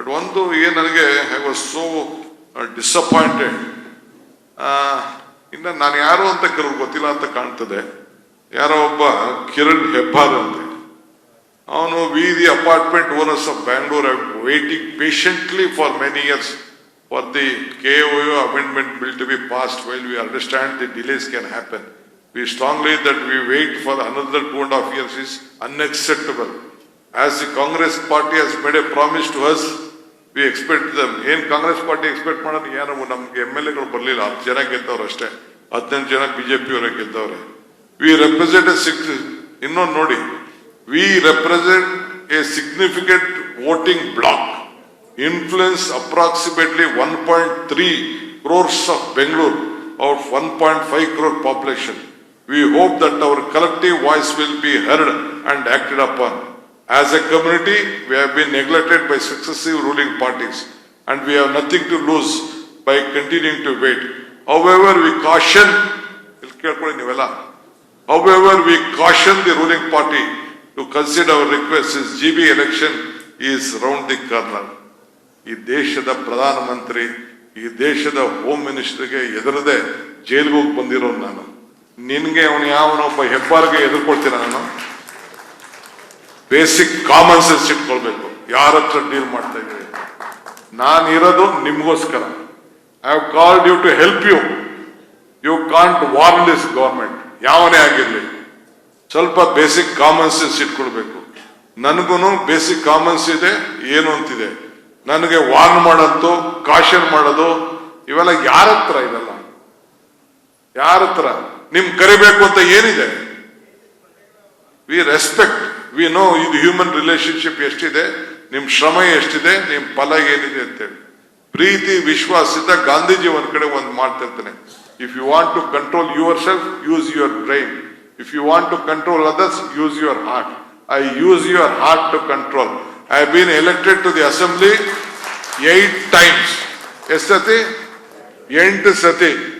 But ಒಂದು ಏನು ನನಗೆ ಐ ವಾಸ್ ಸೋ ಡಿಸಪಾಯಿಂಟೆಡ್. ಇನ್ನು ನಾನು ಯಾರು ಅಂತ ಕೆಲವ್ರು ಗೊತ್ತಿಲ್ಲ ಅಂತ ಕಾಣ್ತದೆ. ಯಾರೋ ಒಬ್ಬ ಕಿರಣ್ ಹೆಬ್ಬಾರ್ ಅಂತೆ, ಅವನು V the apartment owners of Bangalore are waiting patiently for many years for the KOU amendment bill to be passed. While we understand the delays can happen, we strongly that we wait for another 2.5 years is unacceptable. As the Congress party has made a promise to us, we expect them. ಏನ್ Congress party expect ಮಾಡೋದು? ಏನು ನಮ್ಗೆ MLAಗಳು ಬರಲಿಲ್ಲ, 10 ಜನ ಗೆದ್ದವ್ರು ಅಷ್ಟೇ, 18 ಜನ BJP ಅವರೇ ಗೆದ್ದವ್ರೆ. V represent ಇನ್ನೊಂದು ನೋಡಿ, we represent a significant voting bloc, influence approximately 1.3 crores of Bengaluru out of 1.5 crore population. We hope that our collective voice will be heard and acted upon. As a community, we have been neglected by successive ruling parties and we have nothing to lose by continuing to wait. However, we caution the ruling party to consider our request since GB election is round the corner. ಈ ದೇಶದ ಪ್ರಧಾನಮಂತ್ರಿ, ಈ ದೇಶದ home ಮಿನಿಸ್ಟರ್ಗೆ ಎದುರದೆ ಜೈಲಿಗೆ ಹೋಗಿ ಬಂದಿರೋ ನಾನು, ನಿನ್ಗೆ ಅವನು ಯಾವನೊಬ್ಬ ಹೆಬ್ಬಾರ್ಗೆ ಎದುರ್ಕೊಳ್ತೀನಿ ನಾನು? ಬೇಸಿಕ್ ಕಾಮನ್ ಸೆನ್ಸ್ ಇಟ್ಕೊಳ್ಬೇಕು. ಯಾರ ಹತ್ರ ಡೀಲ್ ಮಾಡ್ತಾ ಇದ್ದೀವಿ? ನಾನು ಇರೋದು ನಿಮ್ಗೋಸ್ಕರ. I have called you to help you. You can't warn this government, ಯಾವನೇ ಆಗಿರ್ಲಿ. ಸ್ವಲ್ಪ ಬೇಸಿಕ್ ಕಾಮನ್ ಸೆನ್ಸ್ ಇಟ್ಕೊಳ್ಬೇಕು. ನನಗೂ ಬೇಸಿಕ್ ಕಾಮನ್ಸ್ ಇದೆ, ಏನು ಅಂತಿದೆ. ನನಗೆ ವಾರ್ನ್ ಮಾಡೋದು, ಕಾಷನ್ ಮಾಡೋದು ಇವೆಲ್ಲ ಯಾರ ಹತ್ರ ಇದೆಲ್ಲ? ಯಾರ ಹತ್ರ ನಿಮ್ ಕರಿಬೇಕು ಅಂತ ಏನಿದೆ? ವಿ ರೆಸ್ಪೆಕ್ಟ್, ವಿ ನೋ ಇದು ಹ್ಯೂಮನ್ ರಿಲೇಶನ್ಶಿಪ್ ಎಷ್ಟಿದೆ, ನಿಮ್ ಶ್ರಮ ಎಷ್ಟಿದೆ, ನಿಮ್ ಫಲ ಏನಿದೆ ಅಂತೇಳಿ. ಪ್ರೀತಿ ವಿಶ್ವಾಸದಿಂದ ಗಾಂಧೀಜಿ ಒಂದ್ ಕಡೆ ಒಂದು ಮಾಡ್ತಿರ್ತಾನೆ, if you want to control yourself, use your brain. If you want to control others, use your heart. I use your heart to control. I have been elected to the assembly 8 times. ಎಷ್ಟು ಸತಿ? 8 ಸತಿ.